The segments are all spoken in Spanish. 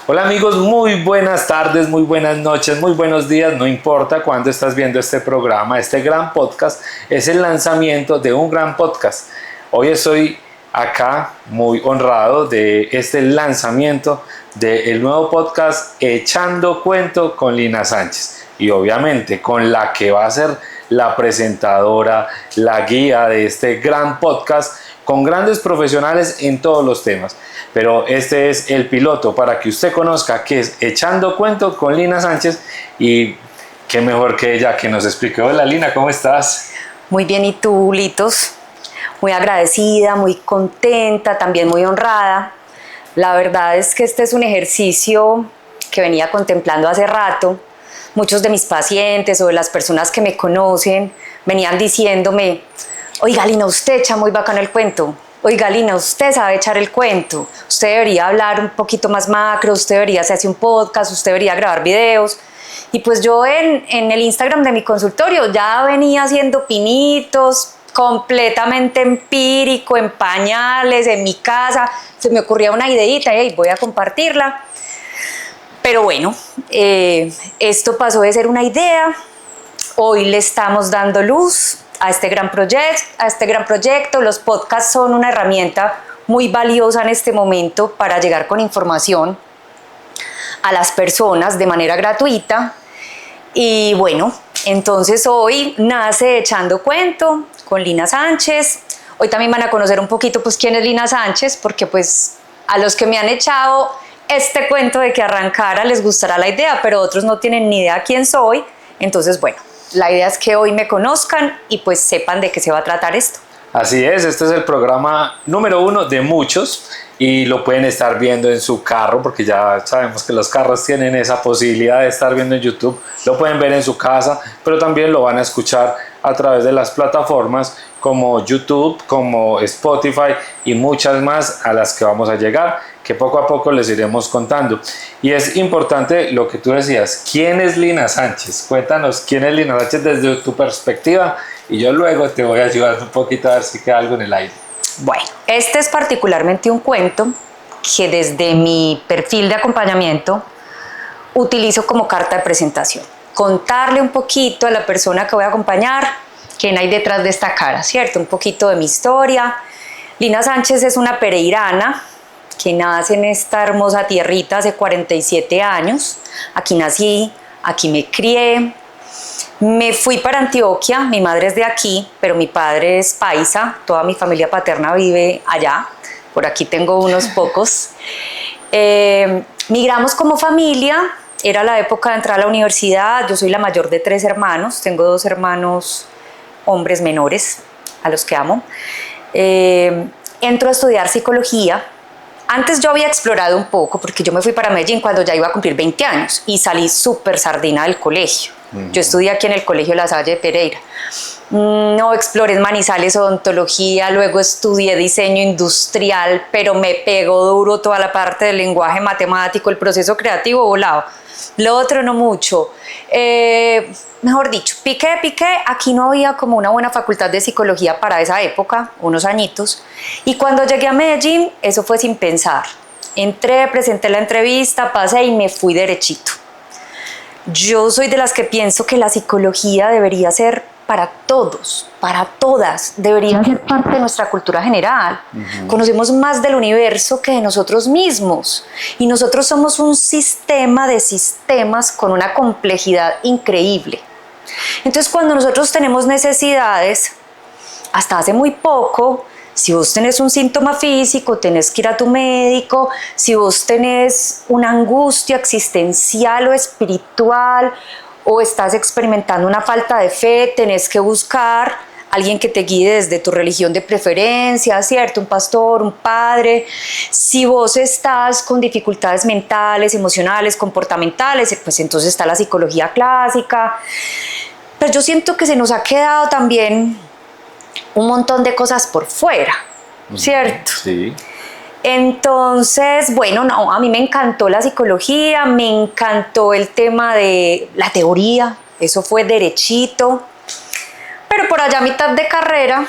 Hola amigos, muy buenas tardes, muy buenas noches, muy buenos días, no importa cuándo estás viendo este programa, este gran podcast es el lanzamiento de un gran podcast. Hoy estoy acá muy honrado de este lanzamiento del nuevo podcast Echando Cuento con Lina Sánchez y obviamente con la que va a ser la presentadora, la guía de este gran podcast con grandes profesionales en todos los temas. Pero este es el piloto para que usted conozca qué es Echando Cuento con Lina Sánchez y qué mejor que ella que nos explique. Hola Lina, ¿cómo estás? Muy bien, ¿y tú, Litos? Muy agradecida, muy contenta, también muy honrada. La verdad es que este es un ejercicio que venía contemplando hace rato. Muchos de mis pacientes o de las personas que me conocen venían diciéndome: oiga, Lina, usted echa muy bacano el cuento. Oiga, Lina, usted sabe echar el cuento. Usted debería hablar un poquito más macro, usted debería hacerse un podcast, usted debería grabar videos. Y pues yo en el Instagram de mi consultorio ya venía haciendo pinitos, completamente empírico, en pañales, en mi casa. Se me ocurría una ideita y voy a compartirla. Pero bueno, esto pasó de ser una idea. Hoy le estamos dando luz a este gran proyecto. Los podcasts son una herramienta muy valiosa en este momento para llegar con información a las personas de manera gratuita. Y bueno, entonces hoy nace Echando Cuento con Lina Sánchez. Hoy también van a conocer un poquito pues quién es Lina Sánchez, porque pues a los que me han echado este cuento de que arrancara les gustará la idea, pero otros no tienen ni idea quién soy. Entonces bueno, la idea es que hoy me conozcan y pues sepan de qué se va a tratar esto. Así es, este es el programa número 1 de muchos y lo pueden estar viendo en su carro porque ya sabemos que los carros tienen esa posibilidad de estar viendo en YouTube. Lo pueden ver en su casa, pero también lo van a escuchar a través de las plataformas como YouTube, como Spotify y muchas más a las que vamos a llegar, que poco a poco les iremos contando. Y es importante lo que tú decías, ¿quién es Lina Sánchez? Cuéntanos quién es Lina Sánchez desde tu perspectiva y yo luego te voy a ayudar un poquito a ver si queda algo en el aire. Bueno, este es particularmente un cuento que desde mi perfil de acompañamiento utilizo como carta de presentación. Contarle un poquito a la persona que voy a acompañar quién hay detrás de esta cara, ¿cierto? Un poquito de mi historia. Lina Sánchez es una pereirana que nace en esta hermosa tierrita hace 47 años. Aquí nací, aquí me crié. Me fui para Antioquia, mi madre es de aquí, pero mi padre es paisa, toda mi familia paterna vive allá, por aquí tengo unos pocos. Migramos como familia, era la época de entrar a la universidad, yo soy la mayor de 3 hermanos, tengo 2 hermanos hombres menores, a los que amo. Entro a estudiar psicología. Antes yo había explorado un poco, porque yo me fui para Medellín cuando ya iba a cumplir 20 años y salí súper sardina del colegio. Yo estudié aquí en el Colegio La Salle de Pereira. No exploré en Manizales odontología, luego estudié diseño industrial, pero me pegó duro toda la parte del lenguaje matemático, el proceso creativo volado. Lo otro no mucho. Mejor dicho, piqué. Aquí no había como una buena facultad de psicología para esa época, unos añitos. Y cuando llegué a Medellín, eso fue sin pensar. Entré, presenté la entrevista, pasé y me fui derechito. Yo soy de las que pienso que la psicología debería ser para todos, para todas, debería ser parte de nuestra cultura general. Conocemos más del universo que de nosotros mismos y nosotros somos un sistema de sistemas con una complejidad increíble. Entonces, cuando nosotros tenemos necesidades, hasta hace muy poco, si vos tenés un síntoma físico, tenés que ir a tu médico. Si vos tenés una angustia existencial o espiritual o estás experimentando una falta de fe, tenés que buscar a alguien que te guíe desde tu religión de preferencia, ¿cierto? Un pastor, un padre. Si vos estás con dificultades mentales, emocionales, comportamentales, pues entonces está la psicología clásica. Pero yo siento que se nos ha quedado también un montón de cosas por fuera, ¿cierto? Sí. Entonces, bueno, no, a mí me encantó la psicología, me encantó el tema de la teoría, eso fue derechito. Pero por allá a mitad de carrera,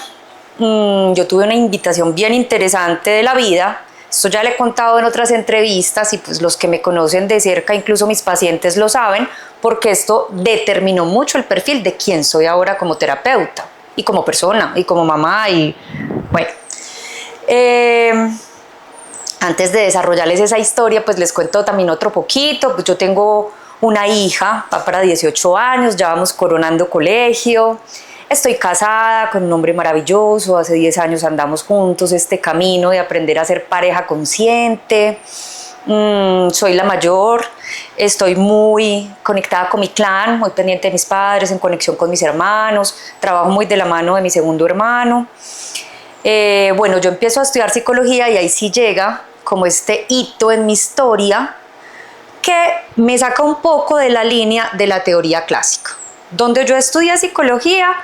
yo tuve una invitación bien interesante de la vida Esto ya le he contado en otras entrevistas y pues los que me conocen de cerca, incluso mis pacientes lo saben, porque esto determinó mucho el perfil de quién soy ahora como terapeuta y como persona y como mamá y bueno. Antes de desarrollarles esa historia, pues les cuento también otro poquito. Pues yo tengo una hija, va para 18 años, ya vamos coronando colegio. Estoy casada con un hombre maravilloso, hace 10 años andamos juntos este camino de aprender a ser pareja consciente. Soy la mayor, estoy muy conectada con mi clan, muy pendiente de mis padres, en conexión con mis hermanos, trabajo muy de la mano de mi segundo hermano. Bueno, yo empiezo a estudiar psicología y ahí sí llega como este hito en mi historia que me saca un poco de la línea de la teoría clásica. Donde yo estudié psicología,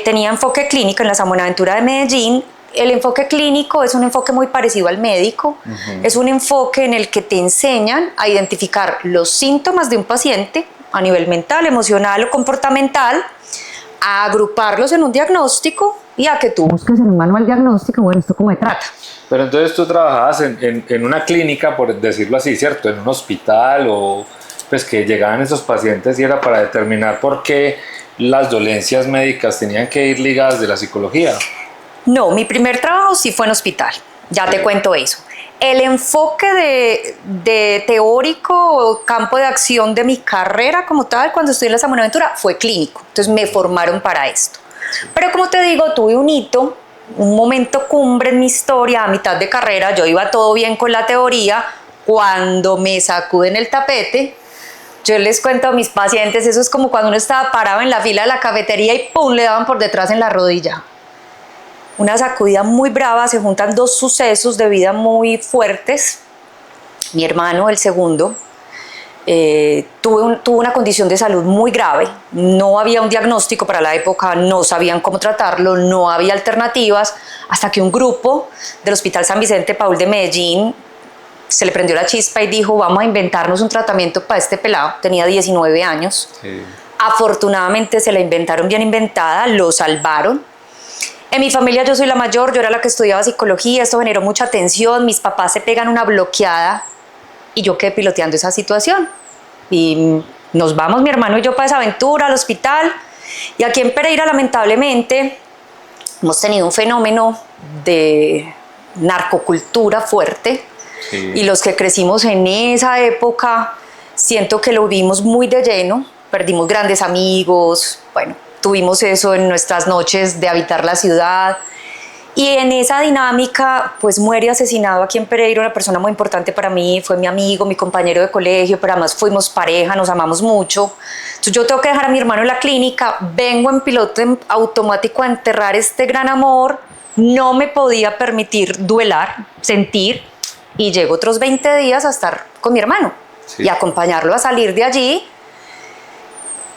tenía enfoque clínico en la San Buenaventura de Medellín. El enfoque clínico es un enfoque muy parecido al médico, es un enfoque en el que te enseñan a identificar los síntomas de un paciente a nivel mental, emocional o comportamental, a agruparlos en un diagnóstico y a que tú busques en un manual diagnóstico, bueno, ¿esto cómo me trata? Pero entonces tú trabajabas en una clínica, por decirlo así, ¿cierto? En un hospital o pues que llegaban esos pacientes y era para determinar por qué las dolencias médicas tenían que ir ligadas de la psicología. No, mi primer trabajo sí fue en hospital, ya te cuento eso. El enfoque de teórico, campo de acción de mi carrera como tal, cuando estudié en la San Buenaventura, fue clínico. Entonces me formaron para esto. Pero como te digo, tuve un hito, un momento cumbre en mi historia, a mitad de carrera, yo iba todo bien con la teoría, cuando me sacuden el tapete, yo les cuento a mis pacientes, eso es como cuando uno estaba parado en la fila de la cafetería y ¡pum!, le daban por detrás en la rodilla. Una sacudida muy brava, se juntan dos sucesos de vida muy fuertes. Mi hermano, el segundo, tuvo una condición de salud muy grave, no había un diagnóstico para la época, no sabían cómo tratarlo, no había alternativas, hasta que un grupo del Hospital San Vicente Paul de Medellín se le prendió la chispa y dijo, vamos a inventarnos un tratamiento para este pelado, tenía 19 años. Sí. Afortunadamente se la inventaron bien inventada, lo salvaron. En mi familia yo soy la mayor, yo era la que estudiaba psicología, esto generó mucha tensión, mis papás se pegan una bloqueada y yo quedé piloteando esa situación. Y nos vamos mi hermano y yo para esa aventura al hospital. Y aquí en Pereira lamentablemente hemos tenido un fenómeno de narcocultura fuerte. Sí. Y los que crecimos en esa época siento que lo vimos muy de lleno, perdimos grandes amigos, bueno, tuvimos eso en nuestras noches de habitar la ciudad y en esa dinámica pues muere asesinado aquí en Pereira una persona muy importante para mí, fue mi amigo, mi compañero de colegio, pero además fuimos pareja, nos amamos mucho. Entonces yo tengo que dejar a mi hermano en la clínica, vengo en piloto automático a enterrar este gran amor, no me podía permitir duelar, sentir, y llego otros 20 días a estar con mi hermano sí. Y acompañarlo a salir de allí.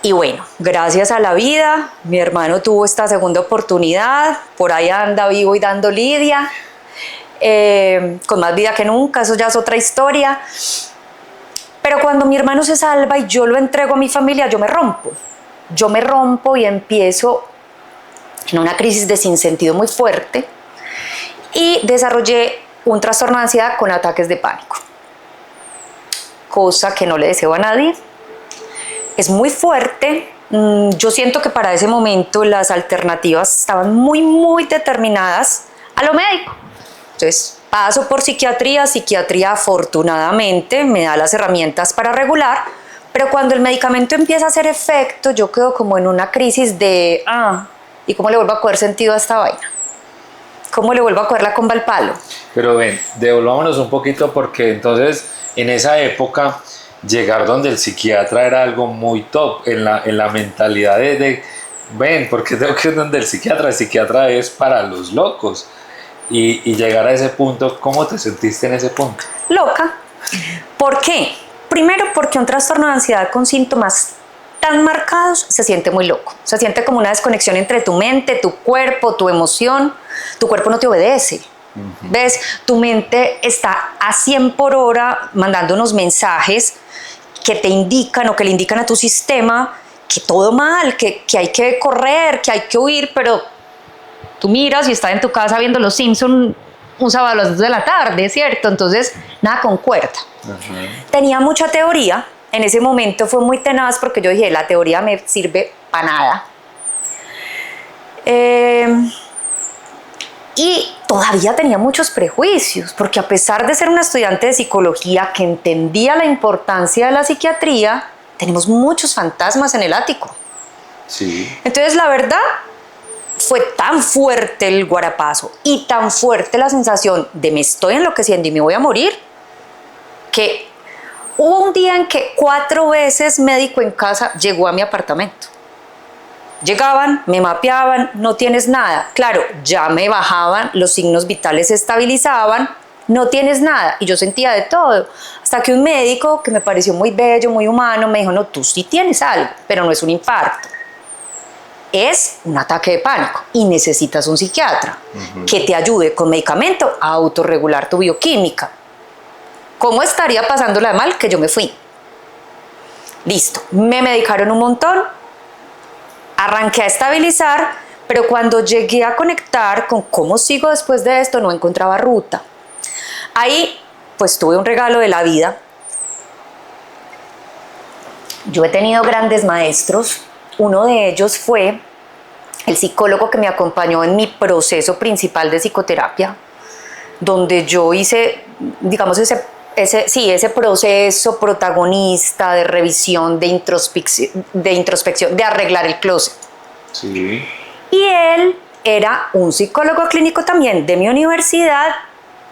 Y bueno, gracias a la vida, mi hermano tuvo esta segunda oportunidad, por ahí anda vivo y dando lidia, con más vida que nunca, eso ya es otra historia. Pero cuando mi hermano se salva y yo lo entrego a mi familia, yo me rompo y empiezo en una crisis de sinsentido muy fuerte y desarrollé un trastorno de ansiedad con ataques de pánico, cosa que no le deseo a nadie. Es muy fuerte, yo siento que para ese momento las alternativas estaban muy determinadas a lo médico. Entonces paso por psiquiatría afortunadamente me da las herramientas para regular, pero cuando el medicamento empieza a hacer efecto yo quedo como en una crisis de, ¿y cómo le vuelvo a coger sentido a esta vaina? ¿Cómo le vuelvo a coger la comba al palo? Pero ven, devolvámonos un poquito porque entonces en esa época llegar donde el psiquiatra era algo muy top en la mentalidad ven, porque tengo que ir donde el psiquiatra es para los locos y llegar a ese punto, ¿cómo te sentiste en ese punto? Loca. ¿Por qué? Primero porque un trastorno de ansiedad con síntomas tan marcados se siente muy loco, se siente como una desconexión entre tu mente, tu cuerpo, tu emoción, tu cuerpo no te obedece. ¿Ves? Tu mente está a 100 por hora mandando unos mensajes que te indican o que le indican a tu sistema que todo mal, que hay que correr, que hay que huir, pero tú miras y estás en tu casa viendo Los Simpson un sábado a las 2 de la tarde, ¿cierto? Entonces, nada con cuerda. Tenía mucha teoría. En ese momento fue muy tenaz porque yo dije, la teoría me sirve para nada. Y todavía tenía muchos prejuicios, porque a pesar de ser una estudiante de psicología que entendía la importancia de la psiquiatría, tenemos muchos fantasmas en el ático. Sí. Entonces, la verdad, fue tan fuerte el guarapazo y tan fuerte la sensación de me estoy enloqueciendo y me voy a morir, que hubo un día en que 4 veces médico en casa llegó a mi apartamento. Llegaban, me mapeaban, no tienes nada. Claro, ya me bajaban, los signos vitales se estabilizaban, no tienes nada. Y yo sentía de todo. Hasta que un médico, que me pareció muy bello, muy humano, me dijo, no, tú sí tienes algo, pero no es un infarto. Es un ataque de pánico y necesitas un psiquiatra que te ayude con medicamento a autorregular tu bioquímica. ¿Cómo estaría pasándola de mal que yo me fui? Listo, me medicaron un montón, arranqué a estabilizar, pero cuando llegué a conectar con cómo sigo después de esto, no encontraba ruta. Ahí, pues tuve un regalo de la vida. Yo he tenido grandes maestros. Uno de ellos fue el psicólogo que me acompañó en mi proceso principal de psicoterapia, donde yo hice, digamos, ese proceso protagonista de revisión, de introspección, de arreglar el closet. Sí. Y él era un psicólogo clínico también de mi universidad,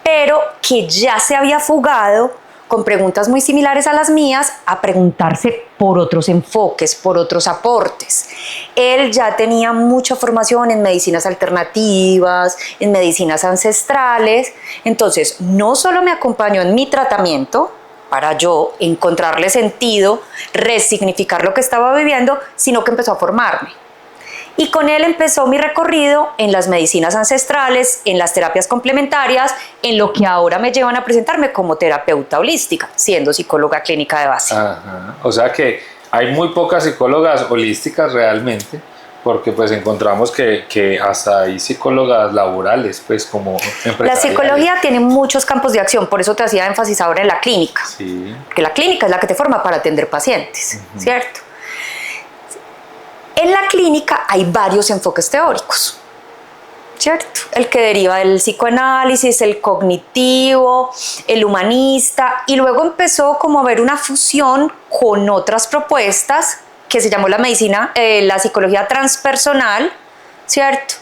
pero que ya se había fugado con preguntas muy similares a las mías, a preguntarse por otros enfoques, por otros aportes. Él ya tenía mucha formación en medicinas alternativas, en medicinas ancestrales, entonces no solo me acompañó en mi tratamiento, para yo encontrarle sentido, resignificar lo que estaba viviendo, sino que empezó a formarme. Y con él empezó mi recorrido en las medicinas ancestrales, en las terapias complementarias, en lo que ahora me llevan a presentarme como terapeuta holística, siendo psicóloga clínica de base. Ajá. O sea que hay muy pocas psicólogas holísticas realmente, porque pues encontramos que hasta hay psicólogas laborales, pues como empresariales. La psicología tiene muchos campos de acción, por eso te hacía énfasis ahora en la clínica. Sí. Porque la clínica es la que te forma para atender pacientes, ¿cierto? En la clínica hay varios enfoques teóricos, ¿cierto? El que deriva del psicoanálisis, el cognitivo, el humanista, y luego empezó como a haber una fusión con otras propuestas que se llamó la psicología transpersonal, ¿cierto?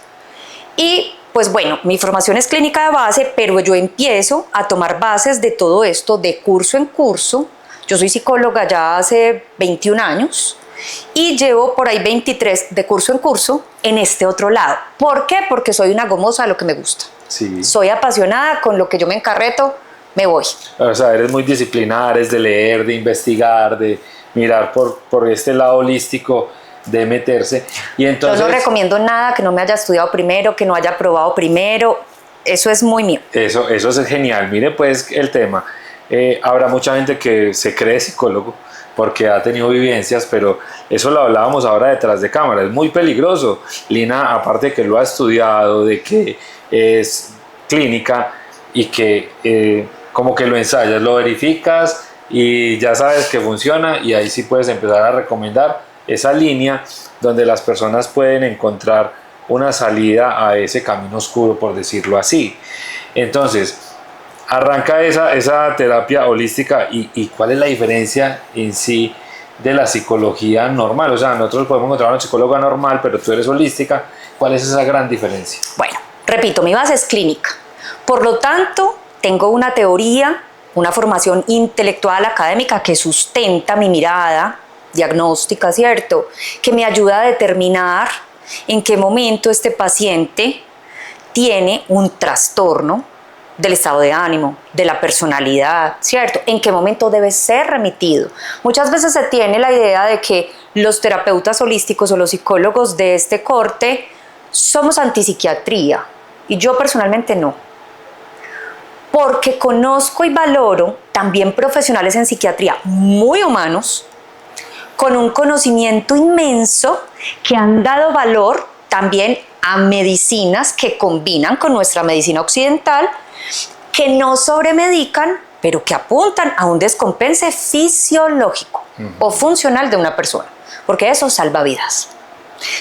Y pues bueno, mi formación es clínica de base, pero yo empiezo a tomar bases de todo esto de curso en curso. Yo soy psicóloga ya hace 21 años. Y llevo por ahí 23 de curso en curso en este otro lado. ¿Por qué? Porque soy una gomosa de lo que me gusta. Sí. Soy apasionada, con lo que yo me encarreto, me voy. O sea, eres muy disciplinada, eres de leer, de investigar, de mirar por este lado holístico, de meterse. Y entonces, yo no recomiendo nada que no me haya estudiado primero, que no haya probado primero. Eso es muy mío. Eso es genial. Mire pues el tema. Habrá mucha gente que se cree psicólogo porque ha tenido vivencias, pero eso lo hablábamos ahora detrás de cámara, es muy peligroso. Lina, aparte de que lo ha estudiado, de que es clínica y que como que lo ensayas, lo verificas y ya sabes que funciona, y ahí sí puedes empezar a recomendar esa línea donde las personas pueden encontrar una salida a ese camino oscuro, por decirlo así. Entonces, arranca esa terapia holística y ¿cuál es la diferencia en sí de la psicología normal? O sea, nosotros podemos encontrar una psicóloga normal, pero tú eres holística. ¿Cuál es esa gran diferencia? Bueno, repito, mi base es clínica. Por lo tanto, tengo una teoría, una formación intelectual académica que sustenta mi mirada diagnóstica, ¿cierto? Que me ayuda a determinar en qué momento este paciente tiene un trastorno del estado de ánimo, de la personalidad, ¿cierto? ¿En qué momento debe ser remitido? Muchas veces se tiene la idea de que los terapeutas holísticos o los psicólogos de este corte somos antipsiquiatría, y yo personalmente no. Porque conozco y valoro también profesionales en psiquiatría muy humanos, con un conocimiento inmenso, que han dado valor también a medicinas que combinan con nuestra medicina occidental, que no sobremedican, pero que apuntan a un descompense fisiológico o funcional de una persona, porque eso salva vidas.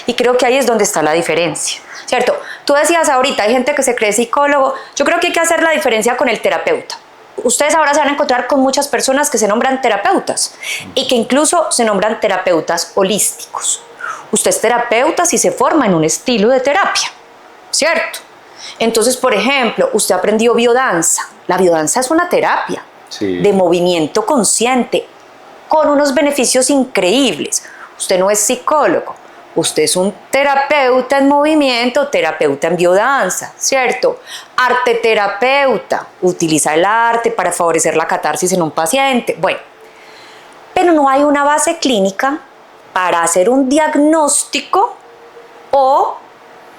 Y creo que ahí es donde está la diferencia, ¿cierto? Tú decías ahorita, hay gente que se cree psicólogo. Yo creo que hay que hacer la diferencia con el terapeuta. Ustedes ahora se van a encontrar con muchas personas que se nombran terapeutas y que incluso se nombran terapeutas holísticos. Usted es terapeuta si se forma en un estilo de terapia, ¿cierto? Entonces, por ejemplo, usted aprendió biodanza. La biodanza es una terapia de movimiento consciente con unos beneficios increíbles. Usted no es psicólogo. Usted es un terapeuta en movimiento, terapeuta en biodanza, ¿cierto? Arteterapeuta, utiliza el arte para favorecer la catarsis en un paciente. Bueno, pero no hay una base clínica para hacer un diagnóstico o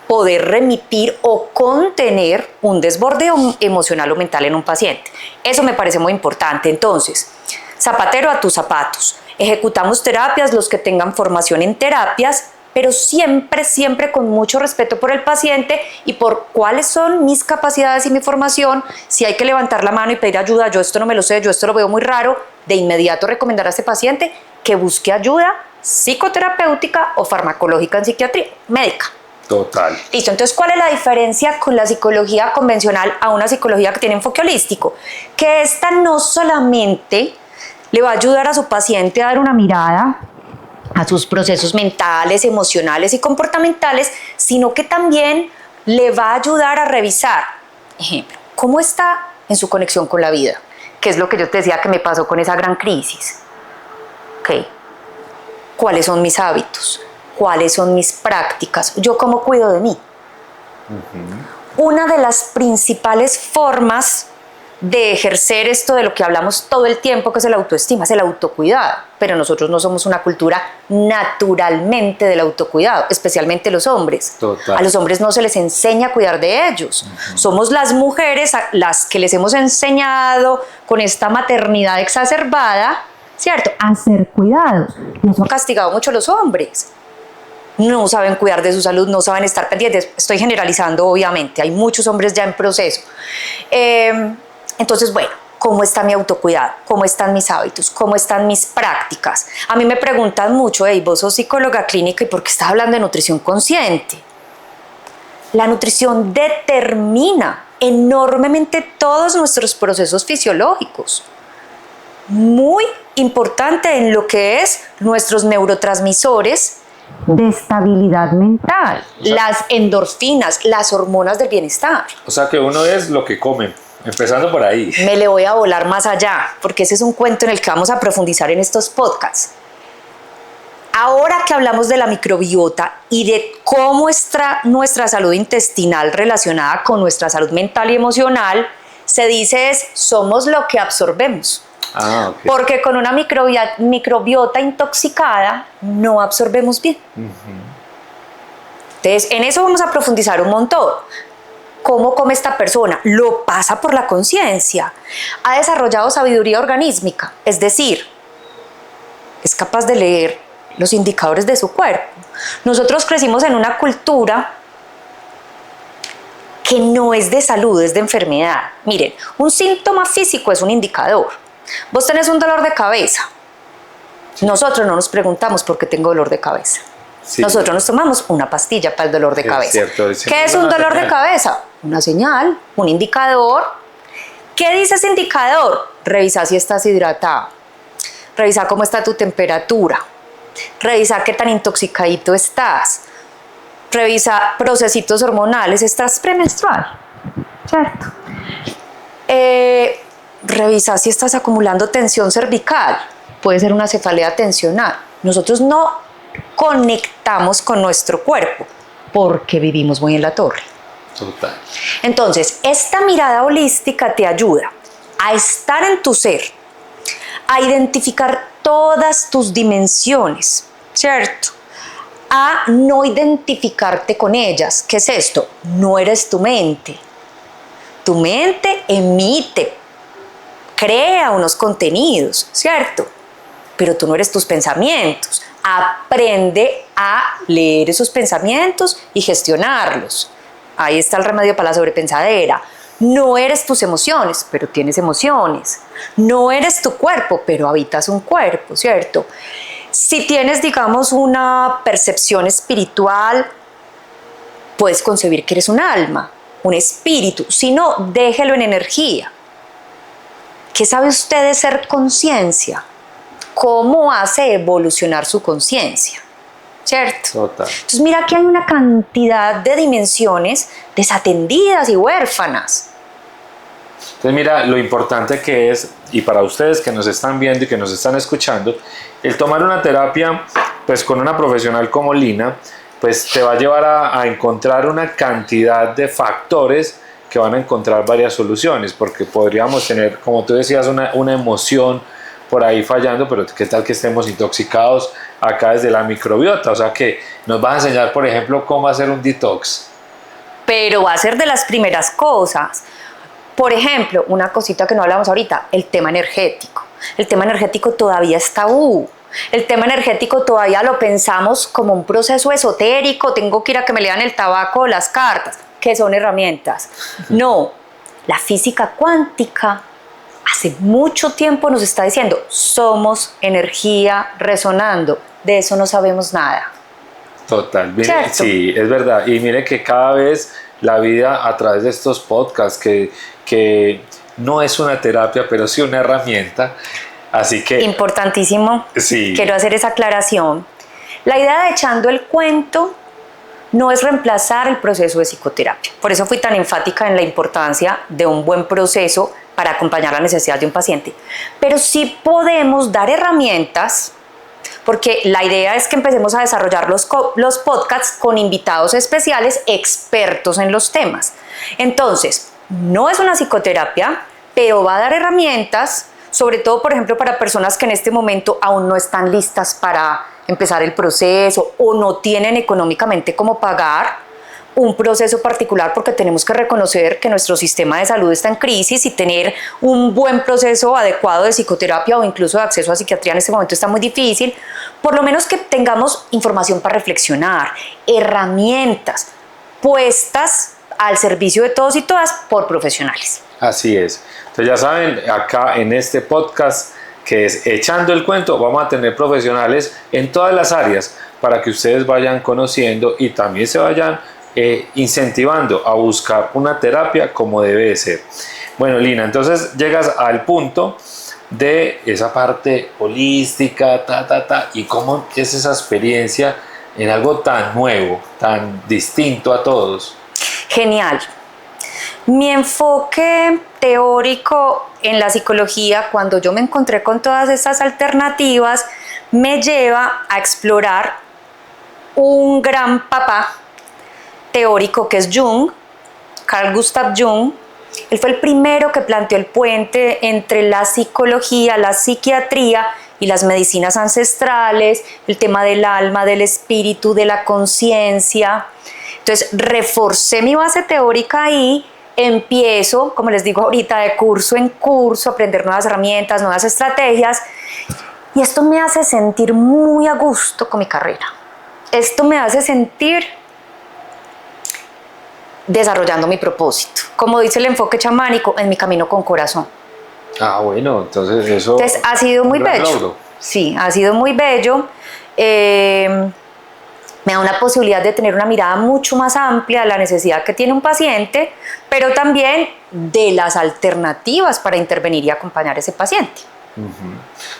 poder remitir o contener un desborde emocional o mental en un paciente. Eso me parece muy importante. Entonces, zapatero a tus zapatos. Ejecutamos terapias, los que tengan formación en terapias, pero siempre, siempre con mucho respeto por el paciente y por cuáles son mis capacidades y mi formación. Si hay que levantar la mano y pedir ayuda, yo esto no me lo sé, yo esto lo veo muy raro, de inmediato recomendar a este paciente que busque ayuda psicoterapéutica o farmacológica en psiquiatría médica. Total. Listo, entonces, ¿cuál es la diferencia con la psicología convencional a una psicología que tiene enfoque holístico? Que esta no solamente le va a ayudar a su paciente a dar una mirada a sus procesos mentales, emocionales y comportamentales, sino que también le va a ayudar a revisar, ejemplo, cómo está en su conexión con la vida, que es lo que yo te decía que me pasó con esa gran crisis. ¿Okay? ¿Cuáles son mis hábitos? ¿Cuáles son mis prácticas? ¿Yo cómo cuido de mí? Una de las principales formas de ejercer esto de lo que hablamos todo el tiempo, que es el autoestima, es el autocuidado, pero nosotros no somos una cultura naturalmente del autocuidado, especialmente los hombres. Total. A los hombres no se les enseña a cuidar de ellos. Somos las mujeres las que les hemos enseñado con esta maternidad exacerbada, ¿cierto?, a ser cuidados. Y eso ha castigado mucho a los hombres. No saben cuidar de su salud, no saben estar pendientes. Estoy generalizando, obviamente, hay muchos hombres ya en proceso. Entonces, bueno, ¿cómo está mi autocuidado? ¿Cómo están mis hábitos? ¿Cómo están mis prácticas? A mí me preguntan mucho, hey, vos sos psicóloga clínica, ¿y por qué estás hablando de nutrición consciente? La nutrición determina enormemente todos nuestros procesos fisiológicos. Muy importante en lo que es nuestros neurotransmisores de estabilidad mental, las endorfinas, las hormonas del bienestar. O sea que uno es lo que come. Empezando por ahí. Me le voy a volar más allá, porque ese es un cuento en el que vamos a profundizar en estos podcasts. Ahora que hablamos de la microbiota y de cómo está nuestra salud intestinal relacionada con nuestra salud mental y emocional, se dice somos lo que absorbemos. Okay. Porque con una microbiota intoxicada no absorbemos bien. Entonces, en eso vamos a profundizar un montón. ¿Cómo come esta persona? Lo pasa por la conciencia. Ha desarrollado sabiduría organísmica, es decir, es capaz de leer los indicadores de su cuerpo. Nosotros crecimos en una cultura que no es de salud, es de enfermedad. Miren, un síntoma físico es un indicador. Vos tenés un dolor de cabeza. Nosotros no nos preguntamos por qué tengo dolor de cabeza. Sí. Nosotros nos tomamos una pastilla para el dolor de cabeza. ¿Qué es un dolor de cabeza? Una señal, un indicador. ¿Qué dice ese indicador? Revisa si estás hidratado. Revisa cómo está tu temperatura. Revisa qué tan intoxicadito estás. Revisa procesitos hormonales. ¿Estás premenstrual? ¿Cierto? Revisa si estás acumulando tensión cervical. Puede ser una cefalea tensional. Nosotros no conectamos con nuestro cuerpo porque vivimos muy en la torre. Total. Entonces, esta mirada holística te ayuda a estar en tu ser, a identificar todas tus dimensiones, ¿cierto? A no identificarte con ellas. ¿Qué es esto? No eres tu mente. Tu mente emite, crea unos contenidos, ¿cierto? Pero tú no eres tus pensamientos. aprende a leer esos pensamientos y gestionarlos. Ahí está el remedio para la sobrepensadera. No eres tus emociones, pero tienes emociones. No eres tu cuerpo, pero habitas un cuerpo, ¿cierto? Si tienes, digamos, una percepción espiritual, puedes concebir que eres un alma, un espíritu. Si no, déjelo en energía. ¿Qué sabe usted de ser conciencia? ¿Cómo hace evolucionar su conciencia? ¿Cierto? Total. Entonces mira que hay una cantidad de dimensiones desatendidas y huérfanas. Entonces mira lo importante que es, y para ustedes que nos están viendo y que nos están escuchando, el tomar una terapia pues con una profesional como Lina, pues te va a llevar a encontrar una cantidad de factores que van a encontrar varias soluciones, porque podríamos tener, como tú decías, una emoción por ahí fallando, pero qué tal que estemos intoxicados acá desde la microbiota, o sea que nos va a enseñar, por ejemplo, cómo hacer un detox. Pero va a ser de las primeras cosas. Por ejemplo, una cosita que no hablamos ahorita, el tema energético. El tema energético todavía es tabú. El tema energético todavía lo pensamos como un proceso esotérico, tengo que ir a que me lean el tabaco o las cartas, que son herramientas. No, la física cuántica hace mucho tiempo nos está diciendo, somos energía resonando, de eso no sabemos nada. Total, mire, ¿cierto? sí, es verdad. Y mire que cada vez la vida a través de estos podcasts, que no es una terapia, pero sí una herramienta. Así que... Importantísimo, sí. Quiero hacer esa aclaración. La idea de echando el cuento no es reemplazar el proceso de psicoterapia. Por eso fui tan enfática en la importancia de un buen proceso para acompañar la necesidad de un paciente. Pero sí podemos dar herramientas, porque la idea es que empecemos a desarrollar los podcasts con invitados especiales, expertos en los temas. Entonces, no es una psicoterapia, pero va a dar herramientas, sobre todo, por ejemplo, para personas que en este momento aún no están listas para empezar el proceso o no tienen económicamente cómo pagar un proceso particular, porque tenemos que reconocer que nuestro sistema de salud está en crisis y tener un buen proceso adecuado de psicoterapia o incluso de acceso a psiquiatría en este momento está muy difícil. Por lo menos que tengamos información para reflexionar, herramientas puestas al servicio de todos y todas por profesionales. Así es. Entonces ya saben, acá en este podcast que es Echando el Cuento, vamos a tener profesionales en todas las áreas para que ustedes vayan conociendo y también se vayan incentivando a buscar una terapia como debe de ser. Bueno, Lina, entonces llegas al punto de esa parte holística, y cómo es esa experiencia en algo tan nuevo, tan distinto a todos. Genial. Mi enfoque teórico en la psicología, cuando yo me encontré con todas estas alternativas, me lleva a explorar un gran papá teórico que es Jung, Carl Gustav Jung. Él fue el primero que planteó el puente entre la psicología, la psiquiatría y las medicinas ancestrales, el tema del alma, del espíritu, de la conciencia. Entonces, reforcé mi base teórica ahí, empiezo, como les digo ahorita, de curso en curso, a aprender nuevas herramientas, nuevas estrategias, y esto me hace sentir muy a gusto con mi carrera. Esto me hace sentir desarrollando mi propósito. Como dice el enfoque chamánico, en mi camino con corazón. Ah, bueno, entonces ha sido muy bello. Logro. Sí, ha sido muy bello. Me da una posibilidad de tener una mirada mucho más amplia de la necesidad que tiene un paciente, pero también de las alternativas para intervenir y acompañar a ese paciente.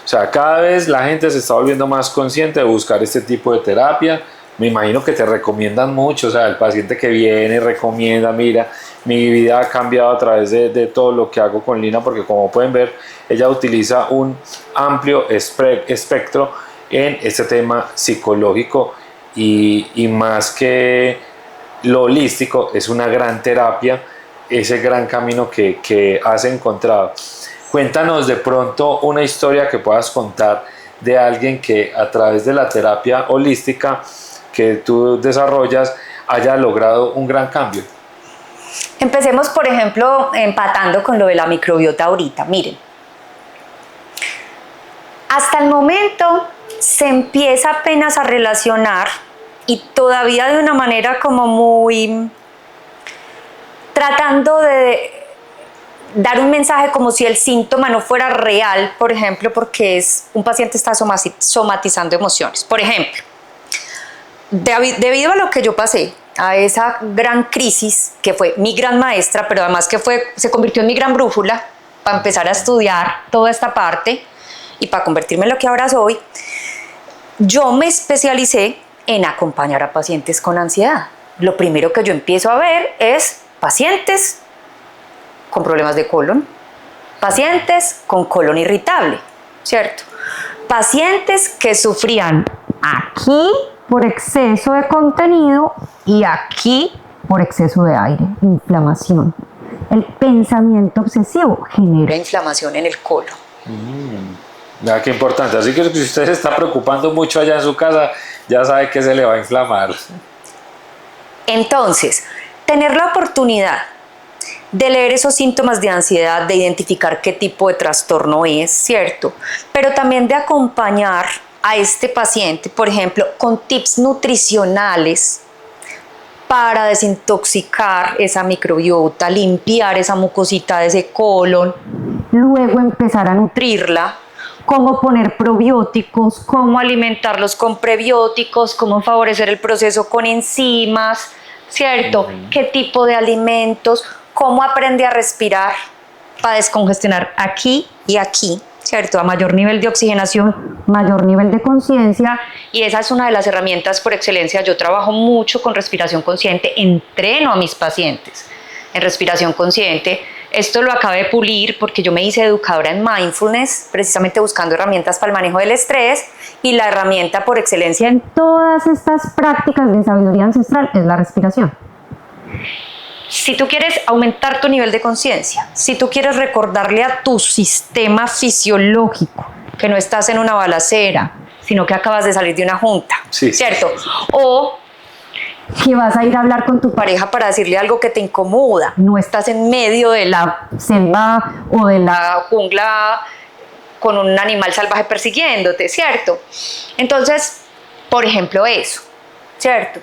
O sea, cada vez la gente se está volviendo más consciente de buscar este tipo de terapia. Me imagino que te recomiendan mucho, o sea, el paciente que viene recomienda, mira, mi vida ha cambiado a través de todo lo que hago con Lina, porque como pueden ver, ella utiliza un amplio espectro en este tema psicológico y más que lo holístico, es una gran terapia, ese gran camino que has encontrado. Cuéntanos de pronto una historia que puedas contar de alguien que a través de la terapia holística que tú desarrollas haya logrado un gran cambio. Empecemos, por ejemplo, empatando con lo de la microbiota ahorita. Miren, hasta el momento se empieza apenas a relacionar y todavía de una manera como muy tratando de dar un mensaje como si el síntoma no fuera real, por ejemplo, porque un paciente está somatizando emociones. Por ejemplo, debido a lo que yo pasé, a esa gran crisis que fue mi gran maestra, pero además que se convirtió en mi gran brújula para empezar a estudiar toda esta parte y para convertirme en lo que ahora soy, yo me especialicé en acompañar a pacientes con ansiedad. Lo primero que yo empiezo a ver es pacientes con problemas de colon, pacientes con colon irritable, ¿cierto? Pacientes que sufrían aquí por exceso de contenido y aquí por exceso de aire, inflamación. El pensamiento obsesivo genera inflamación en el colon. Mira qué importante. Así que si usted se está preocupando mucho allá en su casa, ya sabe que se le va a inflamar. Entonces, tener la oportunidad de leer esos síntomas de ansiedad, de identificar qué tipo de trastorno es, ¿cierto? Pero también de acompañar a este paciente, por ejemplo, con tips nutricionales para desintoxicar esa microbiota, limpiar esa mucosita de ese colon, luego empezar a nutrirla, cómo poner probióticos, cómo alimentarlos con prebióticos, cómo favorecer el proceso con enzimas, ¿cierto? ¿Qué tipo de alimentos? ¿Cómo aprende a respirar para descongestionar aquí y aquí? ¿Cierto? A mayor nivel de oxigenación, mayor nivel de conciencia, y esa es una de las herramientas por excelencia. Yo trabajo mucho con respiración consciente, entreno a mis pacientes en respiración consciente. Esto lo acabé de pulir porque yo me hice educadora en mindfulness, precisamente buscando herramientas para el manejo del estrés, y la herramienta por excelencia en todas estas prácticas de sabiduría ancestral es la respiración. Si tú quieres aumentar tu nivel de conciencia, si tú quieres recordarle a tu sistema fisiológico que no estás en una balacera, sino que acabas de salir de una junta, sí, ¿cierto? O que vas a ir a hablar con tu pareja para decirle algo que te incomoda, no estás en medio de la selva o de la jungla con un animal salvaje persiguiéndote, ¿cierto? Entonces, por ejemplo, eso, ¿cierto?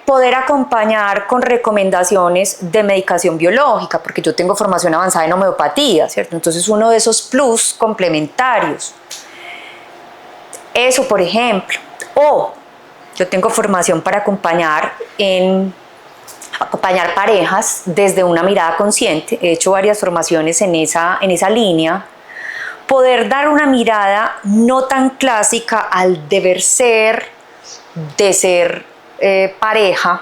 Poder acompañar con recomendaciones de medicación biológica, porque yo tengo formación avanzada en homeopatía, ¿cierto? Entonces uno de esos plus complementarios, eso por ejemplo. O yo tengo formación para acompañar parejas desde una mirada consciente, he hecho varias formaciones en esa línea. Poder dar una mirada no tan clásica al deber ser, de ser pareja,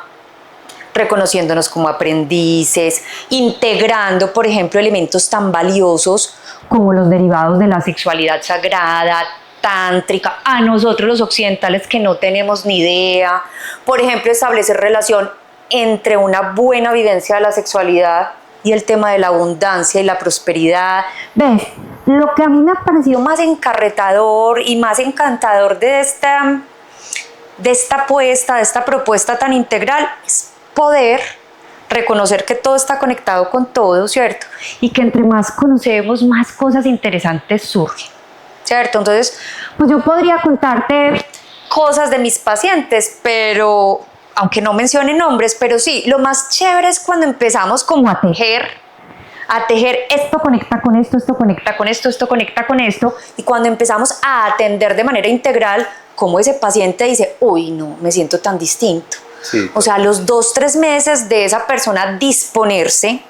reconociéndonos como aprendices, integrando, por ejemplo, elementos tan valiosos como los derivados de la sexualidad sagrada, tántrica, a nosotros los occidentales que no tenemos ni idea. Por ejemplo, establecer relación entre una buena vivencia de la sexualidad y el tema de la abundancia y la prosperidad. ¿Ves? Lo que a mí me ha parecido más encarretador y más encantador de esta propuesta tan integral es poder reconocer que todo está conectado con todo, ¿cierto? Y que entre más conocemos, más cosas interesantes surgen, ¿cierto? Entonces, pues yo podría contarte cosas de mis pacientes, pero aunque no mencione nombres, pero sí, lo más chévere es cuando empezamos como a tejer, esto conecta con esto, esto conecta con esto, esto conecta con esto, y cuando empezamos a atender de manera integral, como ese paciente dice, uy, no, me siento tan distinto. Sí. O sea, los 2-3 meses de esa persona disponerse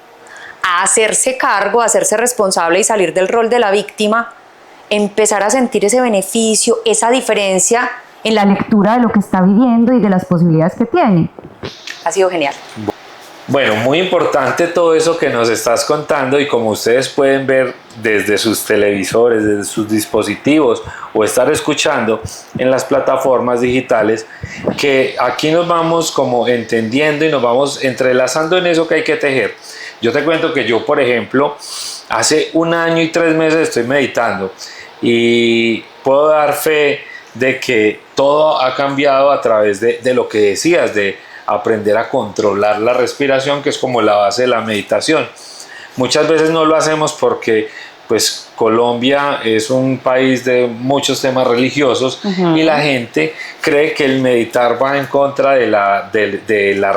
a hacerse cargo, a hacerse responsable y salir del rol de la víctima, empezar a sentir ese beneficio, esa diferencia en la lectura de lo que está viviendo y de las posibilidades que tiene. Ha sido genial. Bueno, muy importante todo eso que nos estás contando, y como ustedes pueden ver desde sus televisores, desde sus dispositivos o estar escuchando en las plataformas digitales, que aquí nos vamos como entendiendo y nos vamos entrelazando en eso que hay que tejer. Yo te cuento que yo, por ejemplo, hace 1 año y 3 meses estoy meditando y puedo dar fe de que todo ha cambiado a través de lo que decías, de aprender a controlar la respiración, que es como la base de la meditación. Muchas veces no lo hacemos porque pues Colombia es un país de muchos temas religiosos y la gente cree que el meditar va en contra de la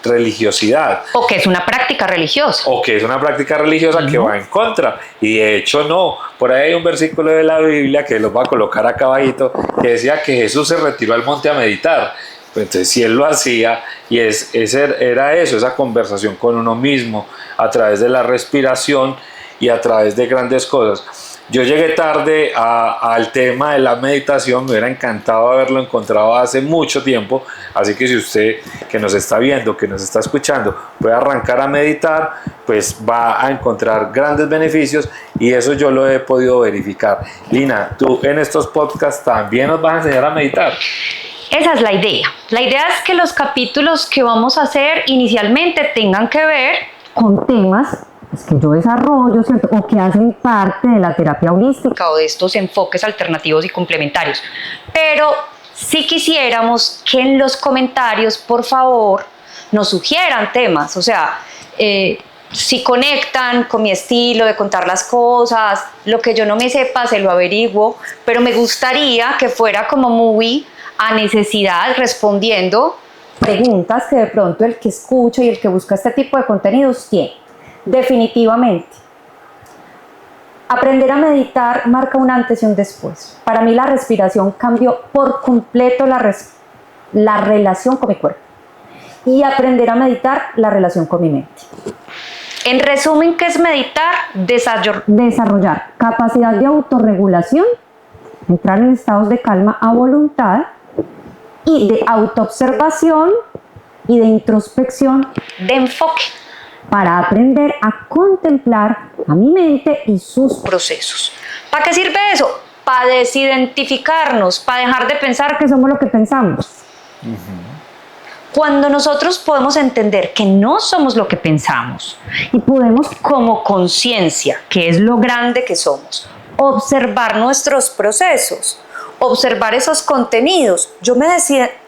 religiosidad. O que es una práctica religiosa. O que es una práctica religiosa que va en contra. Y de hecho no. Por ahí hay un versículo de la Biblia que los voy a colocar acá abajito, que decía que Jesús se retiró al monte a meditar. Entonces, si él lo hacía, y era eso, esa conversación con uno mismo, a través de la respiración y a través de grandes cosas. Yo llegué tarde al tema de la meditación, me hubiera encantado haberlo encontrado hace mucho tiempo, así que si usted que nos está viendo, que nos está escuchando, puede arrancar a meditar, pues va a encontrar grandes beneficios y eso yo lo he podido verificar. Lina, tú en estos podcasts también nos vas a enseñar a meditar. Esa es la idea. La idea es que los capítulos que vamos a hacer inicialmente tengan que ver con temas que yo desarrollo, ¿cierto? O que hacen parte de la terapia holística o de estos enfoques alternativos y complementarios. Pero sí quisiéramos que en los comentarios, por favor, nos sugieran temas. O sea, si conectan con mi estilo de contar las cosas, lo que yo no me sepa se lo averiguo, pero me gustaría que fuera como muy a necesidad, respondiendo preguntas que de pronto el que escucha y el que busca este tipo de contenidos tiene. Definitivamente. Aprender a meditar marca un antes y un después. Para mí la respiración cambió por completo la relación con mi cuerpo. Y aprender a meditar, la relación con mi mente. En resumen, ¿qué es meditar? Desarrollar capacidad de autorregulación, entrar en estados de calma a voluntad, y de autoobservación y de introspección, de enfoque, para aprender a contemplar a mi mente y sus procesos. ¿Para qué sirve eso? Para desidentificarnos, para dejar de pensar que somos lo que pensamos. Cuando nosotros podemos entender que no somos lo que pensamos y podemos, como conciencia, que es lo grande que somos, observar nuestros procesos, observar esos contenidos, yo me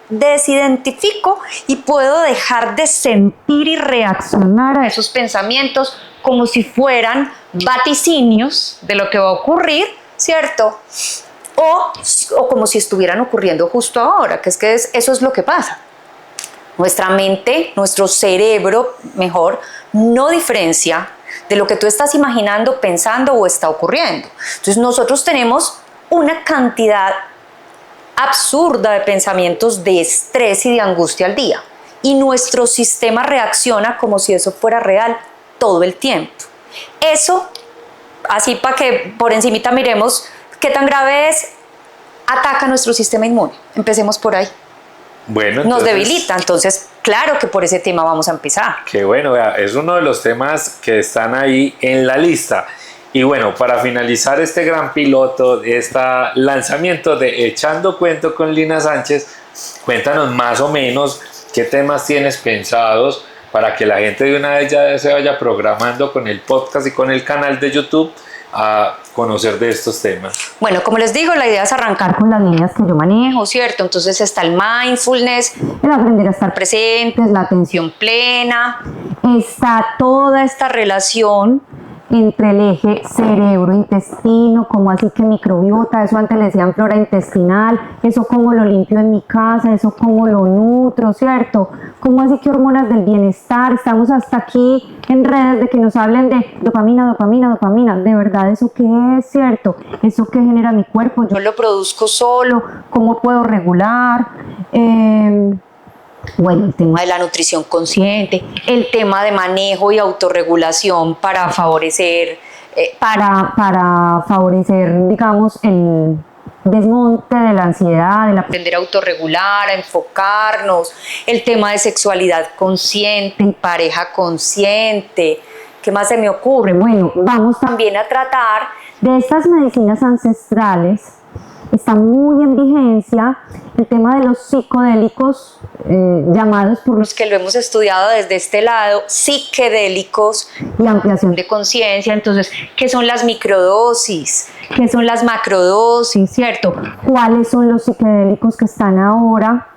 desidentifico y puedo dejar de sentir y reaccionar a esos pensamientos como si fueran vaticinios de lo que va a ocurrir, ¿cierto? O como si estuvieran ocurriendo justo ahora, que eso es lo que pasa. Nuestra mente, nuestro cerebro, mejor, no diferencia de lo que tú estás imaginando, pensando o está ocurriendo. Entonces nosotros tenemos una cantidad absurda de pensamientos de estrés y de angustia al día, y nuestro sistema reacciona como si eso fuera real todo el tiempo. Eso, así para que por encimita miremos qué tan grave es, ataca nuestro sistema inmune. Empecemos por ahí. Bueno, nos debilita, entonces claro que por ese tema vamos a empezar. Qué bueno, es uno de los temas que están ahí en la lista. Y bueno, para finalizar este gran piloto, este lanzamiento de Echando Cuento con Lina Sánchez, cuéntanos más o menos qué temas tienes pensados para que la gente de una vez ya se vaya programando con el podcast y con el canal de YouTube a conocer de estos temas. Bueno, como les digo, la idea es arrancar con las líneas que yo manejo, ¿cierto? Entonces está el mindfulness, el aprender a estar presentes, la atención plena, está toda esta relación entre el eje cerebro-intestino, como así que microbiota, eso antes le decían flora intestinal, eso cómo lo limpio en mi casa, eso cómo lo nutro, ¿cierto? Como así que hormonas del bienestar, estamos hasta aquí en redes de que nos hablen de dopamina, de verdad, ¿eso qué es, cierto? ¿Eso qué genera mi cuerpo? Yo lo produzco solo, ¿cómo puedo regular? Bueno, el tema de la nutrición consciente, el tema de manejo y autorregulación para favorecer, digamos, el desmonte de la ansiedad, el aprender a autorregular, a enfocarnos, el tema de sexualidad consciente y pareja consciente. ¿Qué más se me ocurre? Bueno, vamos también a tratar de estas medicinas ancestrales. Está muy en vigencia el tema de los psicodélicos, llamados por los que lo hemos estudiado desde este lado, psiquedélicos y ampliación de conciencia. Entonces, ¿qué son las microdosis? ¿Qué son las macrodosis? ¿Cierto? ¿Cuáles son los psicodélicos que están ahora,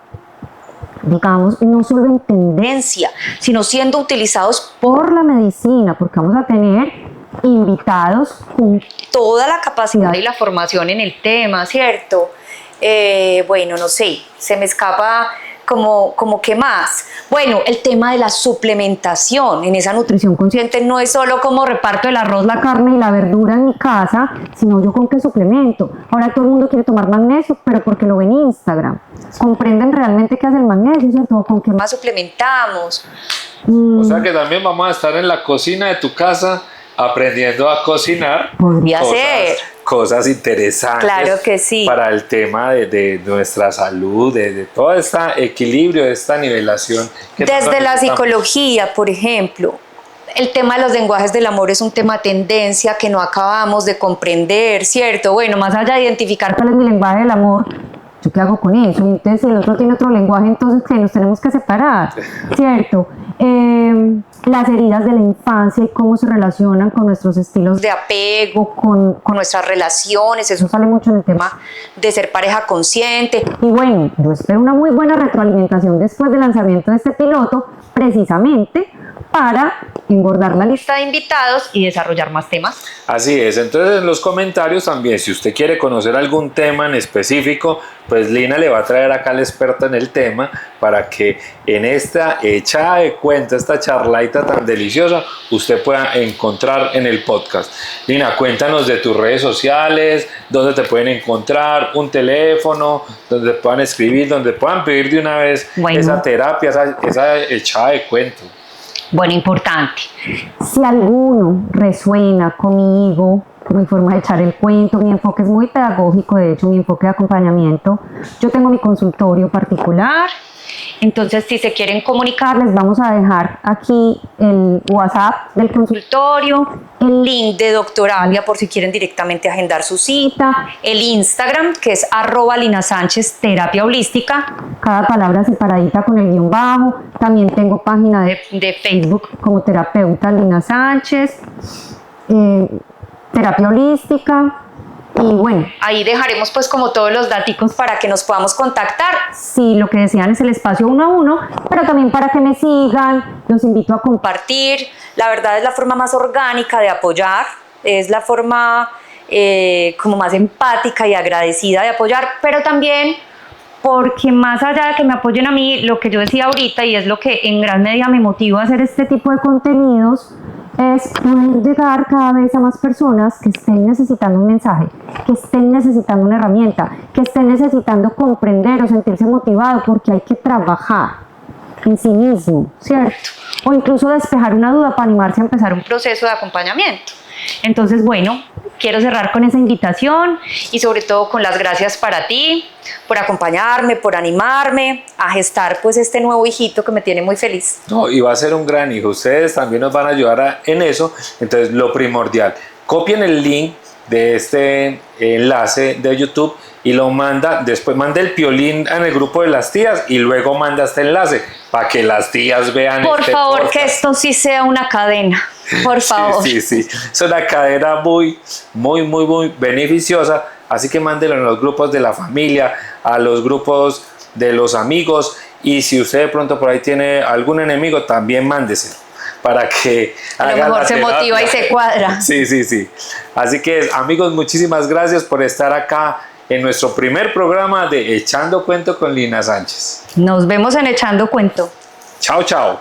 digamos, no solo en tendencia, sino siendo utilizados por la medicina? Porque vamos a tener invitados con toda la capacidad y la formación en el tema, ¿cierto? Bueno, no sé, se me escapa como que más. Bueno, el tema de la suplementación en esa nutrición consciente no es solo como reparto el arroz, la carne y la verdura en mi casa, sino yo con qué suplemento. Ahora todo el mundo quiere tomar magnesio, pero porque lo ven en Instagram. ¿Comprenden realmente qué hace el magnesio, cierto? ¿Con qué más suplementamos? O sea que también vamos a estar en la cocina de tu casa aprendiendo a cocinar. Podría ser. Cosas interesantes. Claro que sí. Para el tema de nuestra salud, de todo este equilibrio, de esta nivelación. Desde la psicología, por ejemplo, el tema de los lenguajes del amor es un tema tendencia que no acabamos de comprender, ¿cierto? Bueno, más allá de identificar cuál es mi lenguaje del amor, ¿yo qué hago con eso? Entonces, si el otro tiene otro lenguaje, entonces que nos tenemos que separar, ¿cierto? Las heridas de la infancia y cómo se relacionan con nuestros estilos de apego, con nuestras relaciones, eso sale mucho en el tema de ser pareja consciente. Y bueno, yo espero una muy buena retroalimentación después del lanzamiento de este piloto, precisamente para engordar la lista de invitados y desarrollar más temas. Así es, entonces en los comentarios también, si usted quiere conocer algún tema en específico, pues Lina le va a traer acá al experto en el tema para que en esta echada de cuenta, esta charlaita tan deliciosa, usted pueda encontrar en el podcast. Lina, cuéntanos de tus redes sociales, dónde te pueden encontrar, un teléfono, donde puedan escribir, donde puedan pedir de una vez esa terapia, esa echada de cuento. Bueno, importante. Si alguno resuena conmigo, con mi forma de echar el cuento, mi enfoque es muy pedagógico, de hecho mi enfoque de acompañamiento, yo tengo mi consultorio particular, entonces si se quieren comunicar les vamos a dejar aquí el WhatsApp del consultorio, el link de Doctoralia por si quieren directamente agendar su cita, el Instagram que es @LinaSánchez terapia holística, cada palabra separadita con el guión bajo, también tengo página de Facebook como terapeuta Lina Sánchez, terapia holística. Y bueno, ahí dejaremos pues como todos los daticos para que nos podamos contactar si lo que desean es el espacio 1 a 1, pero también para que me sigan, los invito a compartir. La verdad es la forma más orgánica de apoyar, es la forma como más empática y agradecida de apoyar, pero también porque más allá de que me apoyen a mí, lo que yo decía ahorita y es lo que en gran medida me motiva a hacer este tipo de contenidos, es poder llegar cada vez a más personas que estén necesitando un mensaje, que estén necesitando una herramienta, que estén necesitando comprender o sentirse motivado porque hay que trabajar en sí mismo, ¿cierto? O incluso despejar una duda para animarse a empezar un proceso de acompañamiento. Entonces, bueno, quiero cerrar con esa invitación y sobre todo con las gracias para ti, por acompañarme, por animarme a gestar pues este nuevo hijito que me tiene muy feliz. No, y va a ser un gran hijo, ustedes también nos van a ayudar en eso, entonces lo primordial, copien el link de este enlace de YouTube y lo manda, después manda el piolín en el grupo de las tías y luego manda este enlace para que las tías vean. Por favor, podcast. Que esto sí sea una cadena, por favor. Sí, es una cadena muy beneficiosa, así que mándelo en los grupos de la familia, a los grupos de los amigos, y si usted de pronto por ahí tiene algún enemigo, también mándeselo para que a lo mejor se motiva y se cuadra. Sí. Así que amigos, muchísimas gracias por estar acá en nuestro primer programa de Echando Cuento con Lina Sánchez. Nos vemos en Echando Cuento. Chao.